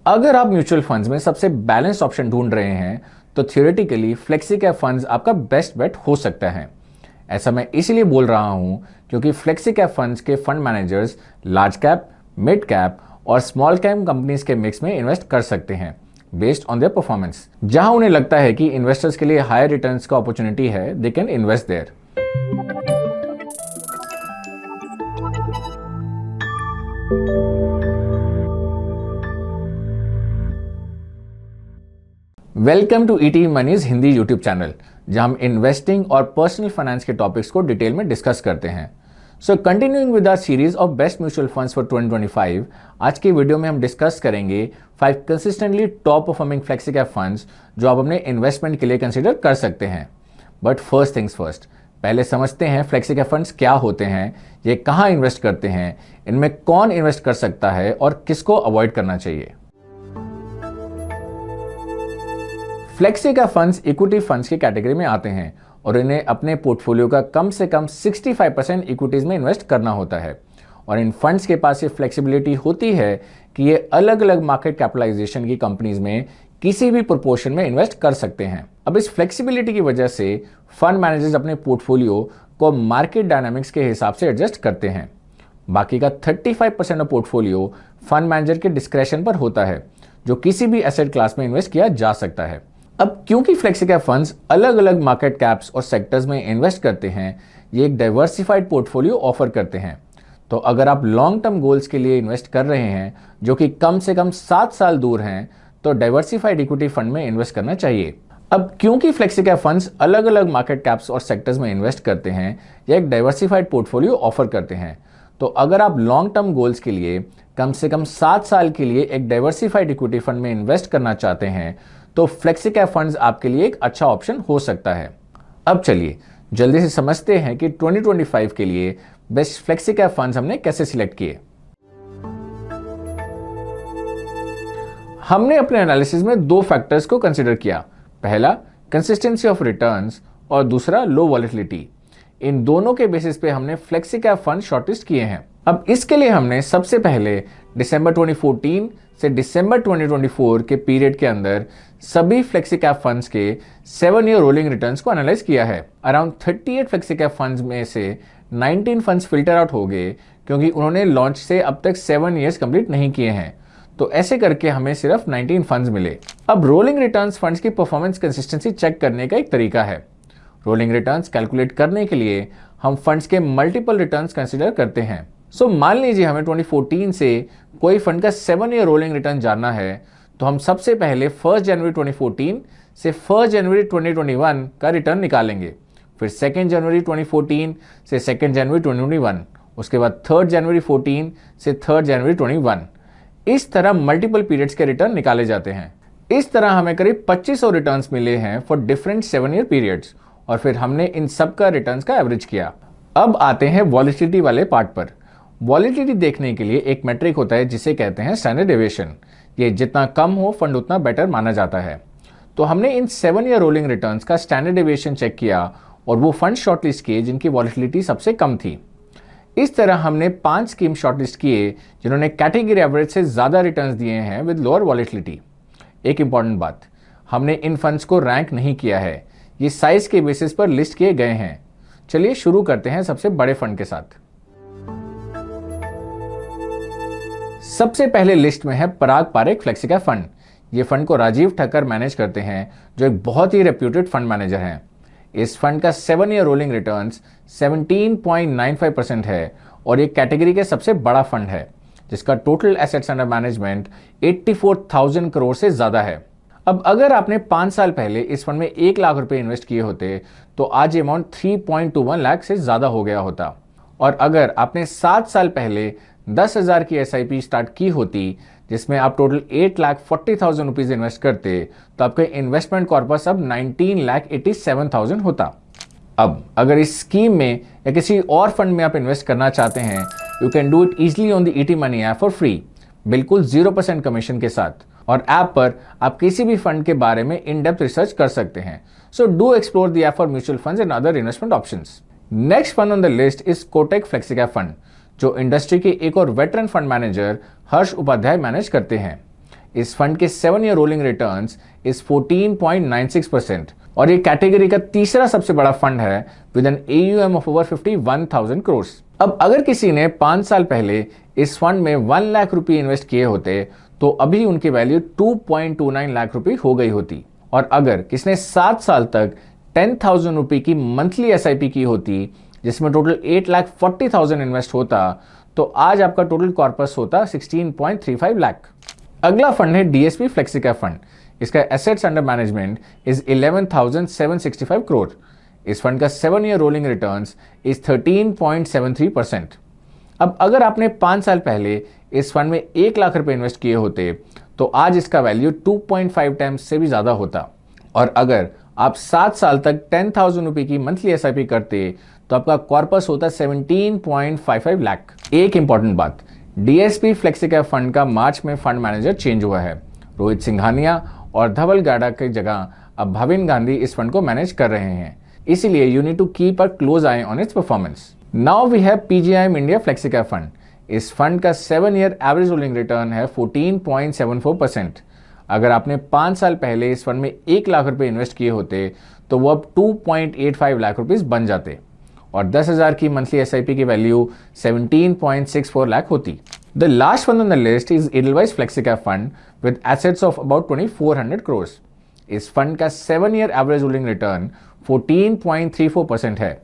अगर आप mutual funds में सबसे बैलेंस ऑप्शन ढूंढ रहे हैं तो थियोरेटिकली फ्लेक्सी कैप फंड्स आपका बेस्ट बेट हो सकता है। ऐसा मैं इसलिए बोल रहा हूं क्योंकि फ्लेक्सी कैप फंड्स के fund managers large cap, mid cap और स्मॉल कैप कंपनीज के मिक्स में इन्वेस्ट कर सकते हैं बेस्ड ऑन देयर परफॉर्मेंस। जहां उन्हें लगता है कि इन्वेस्टर्स के लिए हायर रिटर्न्स का अपॉर्चुनिटी है, they can invest there. Welcome to ET Money's Hindi YouTube channel, जहां हम इन्वेस्टिंग और पर्सनल फाइनेंस के टॉपिक्स को डिटेल में डिस्कस करते हैं। So continuing with our series of best mutual funds for 2025, आज की वीडियो में हम डिस्कस करेंगे 5 consistently top performing flexi cap funds जो आप अपने इन्वेस्टमेंट के लिए कंसिडर कर सकते हैं। बट फर्स्ट थिंग्स फर्स्ट, पहले समझते हैं फ्लेक्सी कैप फंड्स क्या होते हैं, ये कहाँ इन्वेस्ट करते हैं, इनमें कौन इन्वेस्ट कर सकता है और किसको अवॉइड करना चाहिए। Flexi cap funds equity funds की कैटेगरी में आते हैं और इन्हें अपने पोर्टफोलियो का कम से कम 65% इक्विटीज में इन्वेस्ट करना होता है। और इन फंड्स के पास ये फ्लेक्सिबिलिटी होती है कि ये अलग अलग मार्केट कैपिटलाइजेशन की कंपनीज में किसी भी प्रोपोर्शन में इन्वेस्ट कर सकते हैं। अब इस फ्लेक्सिबिलिटी की वजह से फंड मैनेजर्स अपने पोर्टफोलियो को मार्केट डायनामिक्स के हिसाब से एडजस्ट करते हैं। बाकी का 35% ऑफ पोर्टफोलियो फंड मैनेजर के डिस्क्रेशन पर होता है, जो किसी भी एसेट क्लास में इन्वेस्ट किया जा सकता है। अब क्योंकि फ्लेक्सी कैप फंड्स अलग अलग मार्केट कैप्स और सेक्टर्स में इन्वेस्ट करते हैं, ये एक डाइवर्सिफाइड पोर्टफोलियो ऑफर करते हैं। तो अगर आप लॉन्ग टर्म गोल्स के लिए इन्वेस्ट कर रहे हैं जो कि कम से कम 7 साल दूर हैं, तो डाइवर्सिफाइड इक्विटी फंड में इन्वेस्ट करना चाहिए। अब क्योंकि फ्लेक्सी कैप फंड्स अलग अलग मार्केट कैप्स और सेक्टर्स में इन्वेस्ट करते हैं या एक डाइवर्सिफाइड पोर्टफोलियो ऑफर करते हैं, तो अगर आप लॉन्ग टर्म गोल्स के लिए कम से कम 7 साल के लिए एक डाइवर्सिफाइड इक्विटी फंड में इन्वेस्ट करना चाहते हैं, तो फ्लेक्सी कैप फंड्स आपके लिए एक अच्छा ऑप्शन हो सकता है। अब चलिए जल्दी से समझते हैं कि 2025 के लिए बेस्ट फ्लेक्सी कैप फंड्स हमने कैसे सिलेक्ट किए। हमने अपने एनालिसिस में 2 फैक्टर्स को कंसीडर किया। पहला कंसिस्टेंसी ऑफ रिटर्न्स और दूसरा लो वॉलेटिलिटी। इन दोनों के बेसिस पे हमने फ्लेक्सी कैप फंड शॉर्टलिस्ट किए हैं। अब इसके लिए हमने सबसे पहले दिसंबर 2014 से दिसंबर 2024 के पीरियड के अंदर सभी फ्लेक्सी कैप फंड्स के 7 ईयर रोलिंग रिटर्न्स को एनालाइज किया है। अराउंड 38 फ्लेक्सी कैप फंड्स में से 19 फंड्स फिल्टर आउट हो गए क्योंकि उन्होंने लॉन्च से अब तक 7 ईयर्स कंप्लीट नहीं किए हैं। तो ऐसे करके हमें सिर्फ 19 फंड्स मिले। अब रोलिंग रिटर्न्स फंड्स की परफॉर्मेंस कंसिस्टेंसी चेक करने का एक तरीका है। रोलिंग रिटर्न्स कैलकुलेट करने के लिए हम फंड्स के मल्टीपल रिटर्न्स कंसीडर करते हैं। सो मान लीजिए हमें 2014 से कोई फंड का 7 ईयर रोलिंग रिटर्न जानना है, तो हम सबसे पहले 1 जनवरी 2014 से 1 जनवरी 2021 का रिटर्न निकालेंगे, फिर 2 जनवरी 2014 से 2 जनवरी 2021, उसके बाद 3 जनवरी 14 से 3 जनवरी 21। इस तरह मल्टीपल पीरियड्स के रिटर्न निकाले जाते हैं। इस तरह हमें करीब 2500 रिटर्न्स मिले हैं फॉर डिफरेंट 7 ईयर पीरियड्स, और फिर हमने इन सब का रिटर्न्स का एवरेज किया। अब आते हैं वॉलेटिलिटी वाले पार्ट पर। वॉलेटिलिटी देखने के लिए एक मेट्रिक होता है जिसे कहते हैं स्टैंडर्ड डेविएशन। ये जितना कम हो फंड उतना बेटर माना जाता है। तो हमने इन 7 ईयर रोलिंग रिटर्न्स का स्टैंडर्ड डेविएशन चेक किया और वो फंड शॉर्टलिस्ट किए जिनकी वॉलेटिलिटी सबसे कम थी। इस तरह हमने 5 स्कीम शॉर्टलिस्ट किए जिन्होंने कैटेगरी एवरेज से ज्यादा रिटर्न्स दिए हैं विद लोअर वॉलेटिलिटी। एक इंपॉर्टेंट बात, हमने इन फंड्स को रैंक नहीं किया है, ये साइज के बेसिस पर लिस्ट किए गए हैं। चलिए शुरू करते हैं सबसे बड़े फंड के साथ। सबसे पहले लिस्ट में है पराग पारेख फ्लेक्सी कैप फंड। ये फंड को राजीव ठक्कर मैनेज करते हैं, जो एक बहुत ही रेप्यूटेड फंड मैनेजर हैं। इस फंड का 7 ईयर रोलिंग रिटर्न्स 17.95% है और ये कैटेगरी के सबसे बड़ा फंड है, जिसका total assets under management 84,000 crore से ज्यादा है। अब अगर आपने 5 साल पहले इस फंड में 1 लाख रुपए इन्वेस्ट किए होते तो आज अमाउंट 3.21 लाख से ज्यादा हो गया होता। और अगर आपने 7 साल पहले 10,000 की SIP स्टार्ट की होती, जिसमें आप टोटल 8,40,000 रुपीज इन्वेस्ट करते, तो आपका इन्वेस्टमेंट कॉर्पस अब 19,87,000 होता। अब अगर इस स्कीम में या किसी और फंड में आप इन्वेस्ट करना चाहते हैं, you can do it easily on the ET money app for free, बिल्कुल 0% कमीशन के साथ। और ऐप पर आप किसी भी फंड के बारे में इन डेप्थ रिसर्च कर सकते हैं। So do explore the app for mutual funds and other investment options. Next fund on the list is Kotak flexi cap fund, जो इंडस्ट्री के एक और वेटरन फंड मैनेजर हर्ष उपाध्याय मैनेज करते हैं। इस फंड के 7 ईयर रोलिंग रिटर्न्स इज 14.96% और ये कैटेगरी का तीसरा सबसे बड़ा फंड है with an AUM of over 51,000 crore. अब अगर किसी ने 5 साल पहले इस फंड में 1 लाख रुपए इन्वेस्ट किए होते तो अभी उनकी वैल्यू 2.29 लाख रुपए हो गई होती। और अगर किसने 7 साल तक 10,000 रुपए की मंथली SIP की होती जिसमें टोटल 8,40,000 इन्वेस्ट होता तो आज आपका टोटल कॉर्पस होता 16.35 लाख। अगला फंड है DSP फ्लेक्सिकैप फंड। इसका assets under management is 11,765 crore. इस फंड का 7 ईयर रोलिंग रिटर्न्स इज 13.73%। अब अगर आपने 5 साल पहले इस फंड में 1 लाख रुपए इन्वेस्ट किए होते तो आज इसका वैल्यू 2.5 टाइम्स से भी ज्यादा होता। और अगर आप 7 साल तक 10,000 रुपए की मंथली SIP करते तो आपका कॉर्पस होता 17.55 लाख। एक इंपॉर्टेंट बात, DSP फ्लेक्सिकैप फंड का मार्च में फंड मैनेजर चेंज हुआ है। रोहित सिंघानिया और धवल गाडा की जगह अब भविन गांधी इस फंड को मैनेज कर रहे हैं, इसीलिए you need to keep a close eye on its performance. Now we have PGIM India flexicap fund. इस फंड का 7 ईयर एवरेज रोलिंग रिटर्न है 14.74%। अगर आपने 5 साल पहले इस फंड में 1 लाख रुपए इन्वेस्ट किए होते तो वो अब 2.85 लाख रुपीस बन जाते और 10,000 की मंथली SIP की वैल्यू 17.64 लाख होती। The last one on the list is Edelweiss Flexicap Fund with assets of about 2,400 crores. इस फंड का 7 ईयर एवरेज रोलिंग रिटर्न 14.34% है।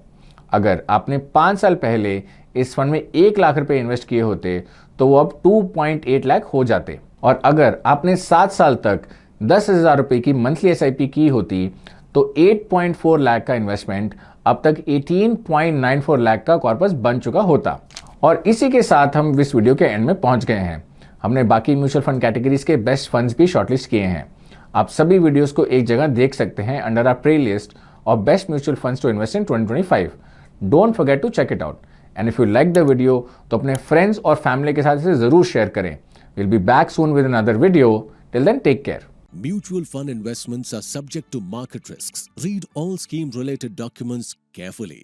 अगर आपने 5 साल पहले इस फंड में 1 लाख रुपए इन्वेस्ट किए होते तो वो अब 2.8 लाख हो जाते और अगर आपने 7 साल तक 10,000 रुपए की मंथली SIP की होती तो 8.4 लाख का इन्वेस्टमेंट अब तक 18.94 लाख का कॉर्पस बन चुका होता। और इसी के साथ हम इस वीडियो के एंड में पहुंच गए हैं। हमने बाकी म्यूचुअल फंड कैटेगरीज के बेस्ट फंड्स भी शॉर्टलिस्ट किए हैं। आप सभी वीडियोस को एक जगह देख सकते हैं under our playlist of best mutual funds to invest in 2025। Don't forget to check it out and if you like the video तो अपने फ्रेंड्स और फैमिली के साथ इसे जरूर शेयर करें। Will be back soon with another video. Till then take care. Mutual fund investments are subject to market risks. Read all scheme related documents carefully.